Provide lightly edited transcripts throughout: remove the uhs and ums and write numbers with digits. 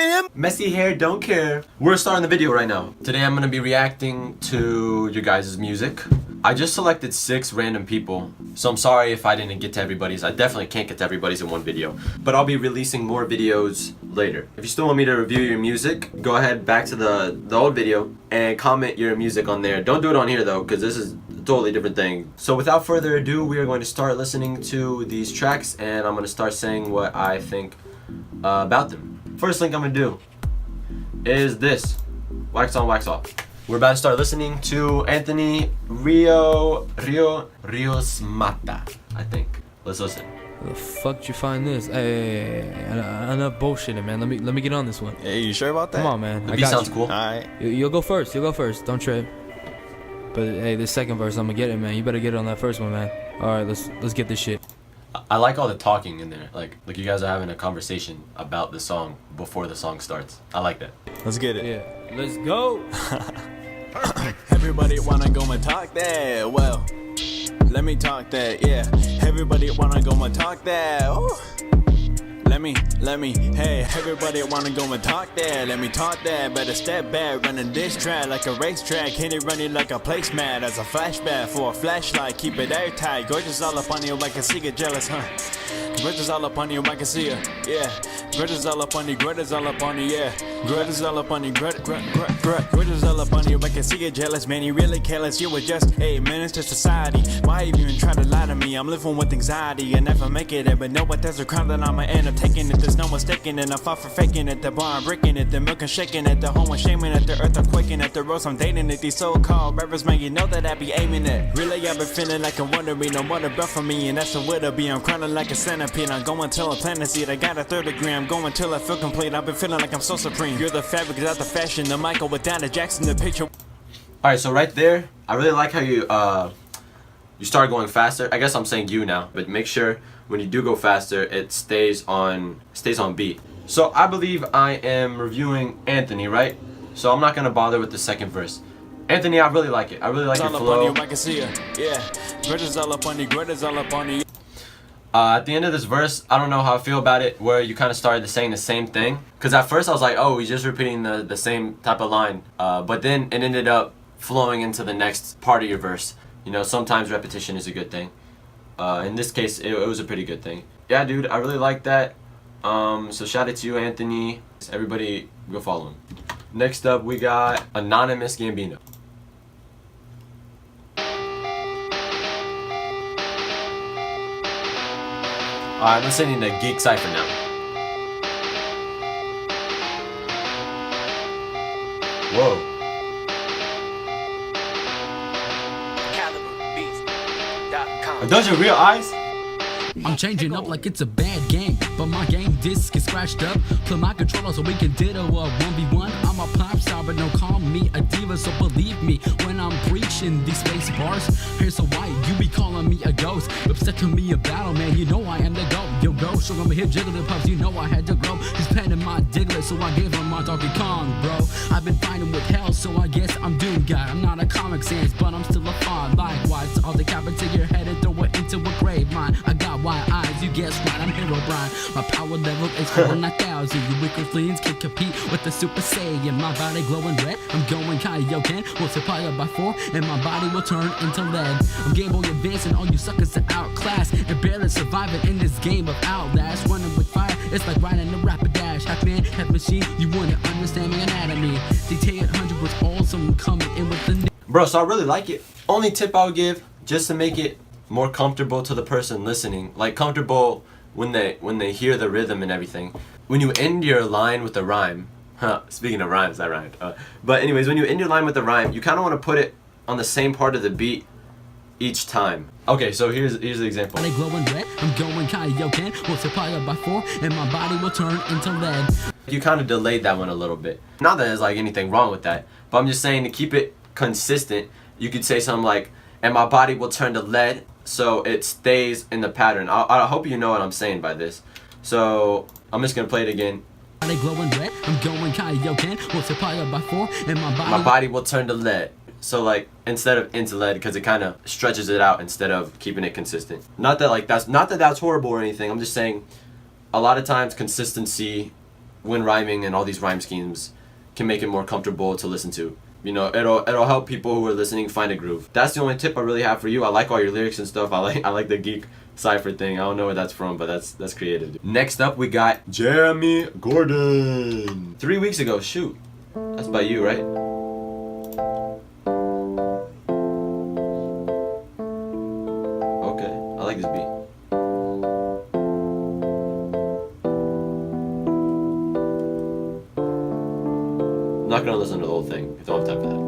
ma'am. Messy hair, don't care. We're starting the video right now. Today I'm gonna be reacting to your guys' music. I just selected 6 random people, so I'm sorry if I didn't get to everybody's. I definitely can't get to everybody's in one video, but I'll be releasing more videos later. If you still want me to review your music, go ahead back to the old video and comment your music on there. Don't do it on here though, because this is a totally different thing. So without further ado, we are going to start listening to these tracks, and I'm going to start saying what I think about them. First thing I'm going to do is this. Wax on, wax off. We're about to start listening to Anthony Riosmata, I think. Let's listen. Where the fuck did you find this? Hey, enough bullshitting, man. Let me get on this one. Hey, you sure about that? Come on, man. The beat sounds cool. Alright. You'll go first. You'll go first. Don't trip. But hey, this second verse, I'm gonna get it, man. You better get it on that first one, man. All right, let's get this shit. I like all the talking in there. Like you guys are having a conversation about the song before the song starts. I like that. Let's get it. Yeah. Let's go. Everybody wanna go and talk that. Well, let me talk that. Yeah. Everybody wanna go and talk that. Ooh. Let me, hey, everybody wanna go and talk that. Let me talk that, better step back, running this track like a racetrack. Hit it running like a placemat as a flashback for a flashlight. Keep it airtight, gorgeous all up on you, I can see you jealous, huh? Gorgeous all up on you, I can see you, yeah. Gorgeous all up on you, gorgeous all up on you, yeah. Gorgeous all up on you, gorgeous all up on you, I can see you jealous, man. You really careless, you were just a menace to society. Why even try to lie to me? I'm living with anxiety and never make it, but know what? There's a crime that I'ma end up taking it. There's no mistaking it. I fought for faking it. The bar I'm breaking it. The milk and shaking it. The home I'm shaming it. The earth I'm quaking it. The rose I'm dating it. These so-called rappers, man, you know that I be aiming it. Really, I've been feeling like I'm wondering. No more to breath for me, and that's the way to be. I'm crying like a centipede. I'm going till I plant a seed. I got a 3rd degree. I'm going till I feel complete. I've been feeling like I'm so supreme. You're the fabric, without the fashion. The Michael without the Jackson. The picture. Alright, so right there, I really like how you start going faster. I guess I'm saying you now, but make sure when you do go faster, it stays on beat. So I believe I am reviewing Anthony, right? So I'm not gonna bother with the second verse. Anthony, I really like it. I really like your flow. I can see you. Yeah. Gritter's all up on you. Gritter's all up on you. At the end of this verse, I don't know how I feel about it, where you kind of started saying the same thing. Because at first I was like, oh, he's just repeating the same type of line. But then it ended up flowing into the next part of your verse. You know, sometimes repetition is a good thing. In this case, it was a pretty good thing. Yeah, dude, I really like that. So shout out to you, Anthony. Everybody, go follow him. Next up, we got Anonymous Gambino. Alright, I'm listening to Geek Cypher now. Whoa. Those your real eyes? I'm changing up like it's a bad game, but my game disc is scratched up. Play my controller so we can ditto a 1v1. I'm a pop star, but don't call me a diva, so believe me when I'm preaching these space bars. Here's so white, you be calling me a ghost. Upset to me a battle, man, you know I am the GOAT. Yo, go, show me here jiggling pups, you know I had to grow. He's petting my Diglett, so I gave him my Donkey Kong, bro. I've been fighting with hell, so I guess I'm doomed, guy. I'm not a Comic Sans, but I'm still a fraud. Likewise, I'll decapitate your head and throw it into a grave mine. I got wide eyes, you guess right, I'm Hero Brian. My power level is 49,000. You wicked fleas can compete with the Super Saiyan. My body glowing red, I'm going Kaioken. Multiply up by 4 and my body will turn into lead. I'm Game Boy advancing, all you suckers are outclassed and barely surviving in this game of Outlast. Running with fire, it's like riding a rapid dash. Half man, half machine, you wouldn't understand my anatomy. DT800 was awesome, coming in with the Bro, so I really like it. Only tip I would give, just to make it more comfortable to the person listening, like comfortable when they hear the rhythm and everything. When you end your line with a rhyme, speaking of rhymes, that rhymed. But anyways, when you end your line with a rhyme, you kind of want to put it on the same part of the beat each time. Okay, so here's the example. Body glowing red, I'm going Kaioken. Multiply up by 4 and my body will turn into lead. You kind of delayed that one a little bit. Not that there's like anything wrong with that, but I'm just saying to keep it consistent, you could say something like, and my body will turn to lead, so it stays in the pattern. I hope you know what I'm saying by this. So I'm just gonna play it again. Body glowing red, I'm going Kaioken. Multiply up by 4 and my body will turn to lead. So like instead of into lead, because it kind of stretches it out instead of keeping it consistent. Not that that's horrible or anything. I'm just saying a lot of times consistency when rhyming and all these rhyme schemes can make it more comfortable to listen to. You know, it'll help people who are listening find a groove. That's the only tip I really have for you. I like all your lyrics and stuff. I like the geek cipher thing. I don't know where that's from, but that's creative. Next up, we got Jeremy Gordon. 3 weeks ago, shoot. That's by you, right? Okay, I like this beat. I'm not gonna listen to the whole thing. I don't have time for that.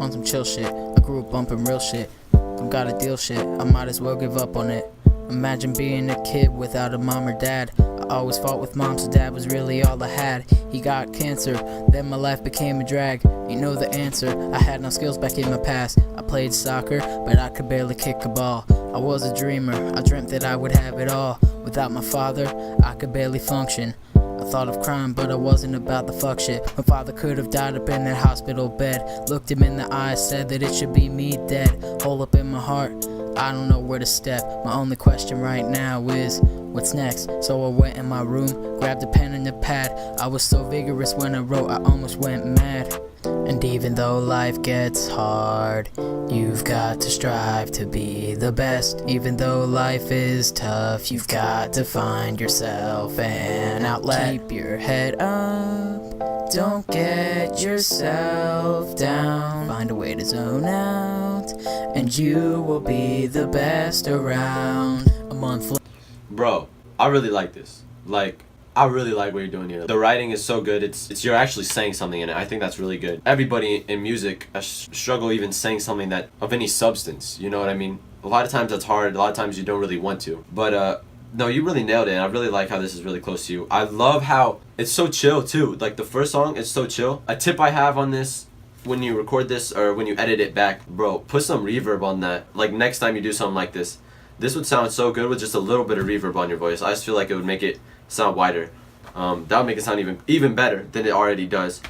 On some chill shit, I grew up bumping real shit. Don't gotta deal shit, I might as well give up on it. Imagine being a kid without a mom or dad. I always fought with mom, so dad was really all I had. He got cancer, then my life became a drag. You know the answer, I had no skills back in my past. I played soccer, but I could barely kick a ball. I was a dreamer, I dreamt that I would have it all. Without my father, I could barely function. I thought of crime, but I wasn't about the fuck shit. My father could have died up in that hospital bed. Looked him in the eyes, said that it should be me dead. Hole up in my heart, I don't know where to step. My only question right now is, what's next? So I went in my room, grabbed a pen and a pad. I was so vigorous when I wrote, I almost went mad. And even though life gets hard, you've got to strive to be the best. Even though life is tough, you've got to find yourself an outlet. Keep your head up, don't get yourself down. Find a way to zone out, and you will be the best around. A month later. Bro, I really like this. Like, I really like what you're doing here. The writing is so good. It's you're actually saying something in it. I think that's really good. Everybody in music struggle even saying something that of any substance. You know what I mean? A lot of times that's hard. A lot of times you don't really want to. But no, you really nailed it. And I really like how this is really close to you. I love how it's so chill too. Like the first song, it's so chill. A tip I have on this, when you record this or when you edit it back, bro, put some reverb on that. Like next time you do something like this would sound so good with just a little bit of reverb on your voice. I just feel like it would make it sound wider. That would make it sound even better than it already does.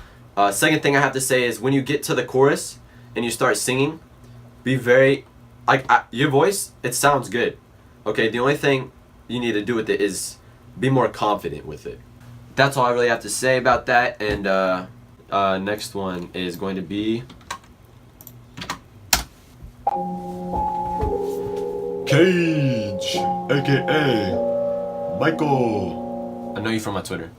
Second thing I have to say is when you get to the chorus and you start singing, be very, your voice, it sounds good. Okay, the only thing you need to do with it is be more confident with it. That's all I really have to say about that. And next one is going to be Kayge, aka Michael. I know you from my Twitter.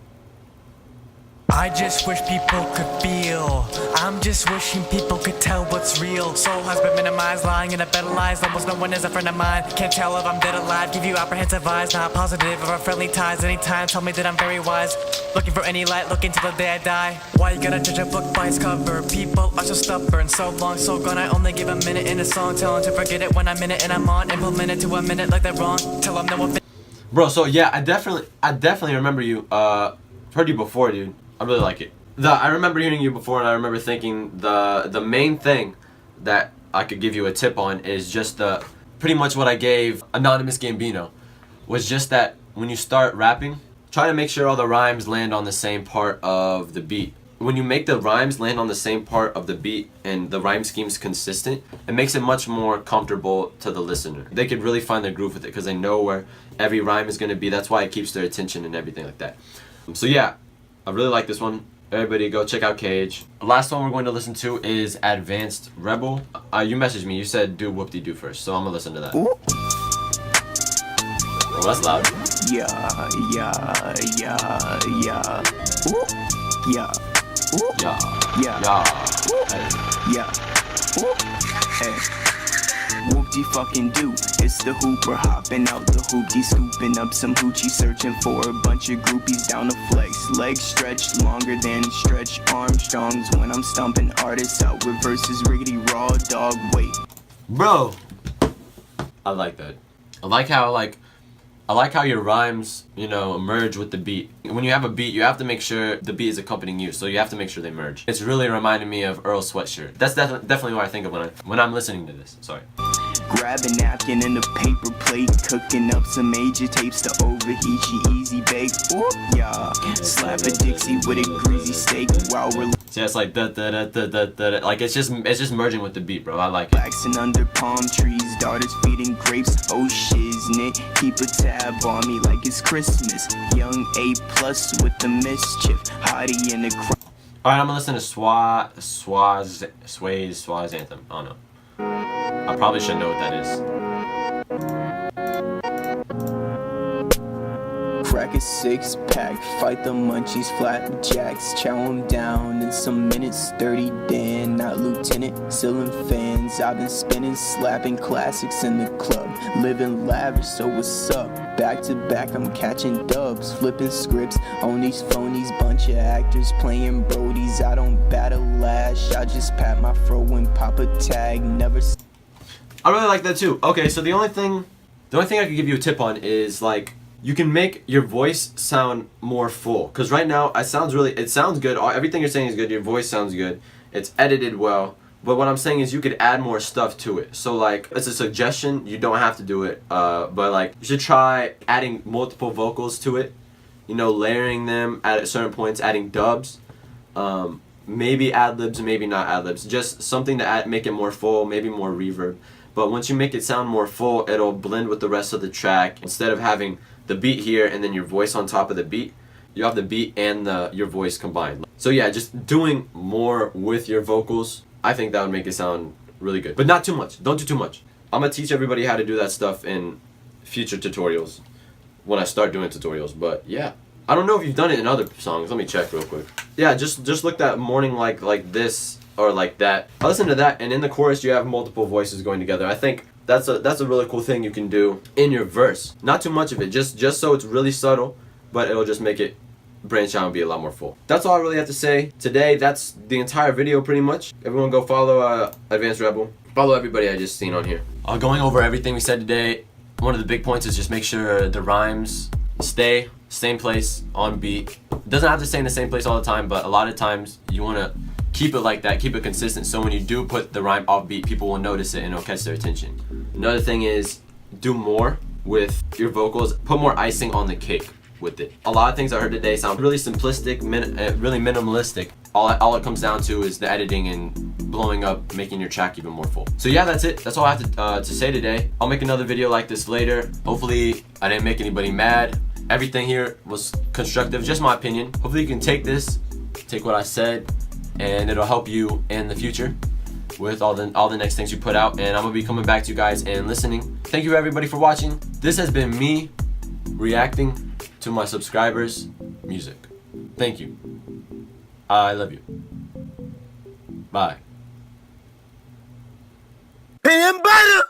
I just wish people could feel. I'm just wishing people could tell what's real. Soul has been minimized, lying in a bed of lies. Almost no one is a friend of mine. Can't tell if I'm dead or alive. Give you apprehensive eyes, not positive or friendly ties. Anytime, tell me that I'm very wise. Looking for any light, looking till the day I die. Why you gotta judge a book by its cover? People are so stubborn, so long, so gone. I only give a minute in a song. Tell them to forget it when I'm in it and I'm on. Implement it to a minute like they're wrong. Tell them no offense. Bro, so yeah, I definitely remember you. Heard you before, dude. I really like it. I remember hearing you before, and I remember thinking the main thing that I could give you a tip on is just pretty much what I gave Anonymous Gambino, was just that when you start rapping, try to make sure all the rhymes land on the same part of the beat. When you make the rhymes land on the same part of the beat and the rhyme scheme's consistent, it makes it much more comfortable to the listener. They could really find their groove with it because they know where every rhyme is going to be. That's why it keeps their attention and everything like that. So yeah, I really like this one. Everybody go check out Kayge. The last one we're going to listen to is Advanced Rebel. You messaged me. You said do whoop-de-doo first, so I'm going to listen to that. Ooh. Oh, that's loud. Yeah. Ooh. Yeah. Ooh. Yeah. Ooh. Yeah. Ooh. Hey. Whoop-de-fucking-do. It's the hooper hopping out the hoopty, scooping up some hoochie, searching for a bunch of groupies down the flex. Legs stretched longer than Stretch Armstrong's when I'm stumping artists out with verses riggedy raw dog weight. Bro, I like that. I like how your rhymes, merge with the beat. When you have a beat, you have to make sure the beat is accompanying you, so you have to make sure they merge. It's really reminding me of Earl Sweatshirt. That's definitely what I think of when I'm listening to this. Sorry. Grab a napkin and a paper plate, cooking up some major tapes to overheat your easy bake. Ooh, yeah. Slap a Dixie with a greasy steak while we're So it's like like it's just merging with the beat, bro. I like it. relaxing under palm trees, daughters feeding grapes. Oh shiznit, keep a tab on me like it's Christmas. Young A+ with the mischief, hottie in the crowd. All right, I'm gonna listen to Sway's anthem. I don't know. I probably should know what that is. Crack a 6-pack, fight the munchies, flapjacks, chow 'em down in some minutes. 30 Dan, not lieutenant, ceiling fans. I've been spinning, slapping classics in the club, living lavish. So what's up? Back to back, I'm catching dubs, flipping scripts on these phonies. Bunch of actors playing brodies. I don't battle lash, I just pat my fro and pop a tag. Never. I really like that too. Okay, so the only thing I could give you a tip on is like, you can make your voice sound more full. Cause right now it sounds good. Everything you're saying is good. Your voice sounds good. It's edited well. But what I'm saying is you could add more stuff to it. So like, it's a suggestion. You don't have to do it. But like, you should try adding multiple vocals to it. You know, layering them at certain points, adding dubs. Maybe ad-libs, maybe not ad-libs. Just something to make it more full, maybe more reverb. But once you make it sound more full, it'll blend with the rest of the track. Instead of having the beat here and then your voice on top of the beat, you have the beat and your voice combined. So yeah, just doing more with your vocals, I think that would make it sound really good. But not too much. Don't do too much. I'm gonna teach everybody how to do that stuff in future tutorials when I start doing tutorials. But yeah, I don't know if you've done it in other songs. Let me check real quick. Yeah, just look that Morning like this or like that. I listen to that, and in the chorus you have multiple voices going together. I think that's a really cool thing you can do in your verse. Not too much of it, just so it's really subtle, but it'll just make it branch out and be a lot more full. That's all I really have to say today. That's the entire video pretty much. Everyone go follow Advanced Rebel. Follow everybody I just seen on here. Going over everything we said today, one of the big points is just make sure the rhymes stay same place on beat. It doesn't have to stay in the same place all the time, but a lot of times you want to keep it like that, keep it consistent, so when you do put the rhyme off beat, people will notice it and it'll catch their attention. Another thing is do more with your vocals, put more icing on the cake with it. A lot of things I heard today sound really simplistic, really minimalistic. All it comes down to is the editing and blowing up, making your track even more full. So yeah, that's it. That's all I have to say today. I'll make another video like this later. Hopefully I didn't make anybody mad. Everything here was constructive, just my opinion. Hopefully you can take what I said, and it'll help you in the future with all the next things you put out. And I'm gonna be coming back to you guys and listening. Thank you everybody for watching. This has been me reacting to my subscribers' music. Thank you. I love you. Bye. Peanut butter!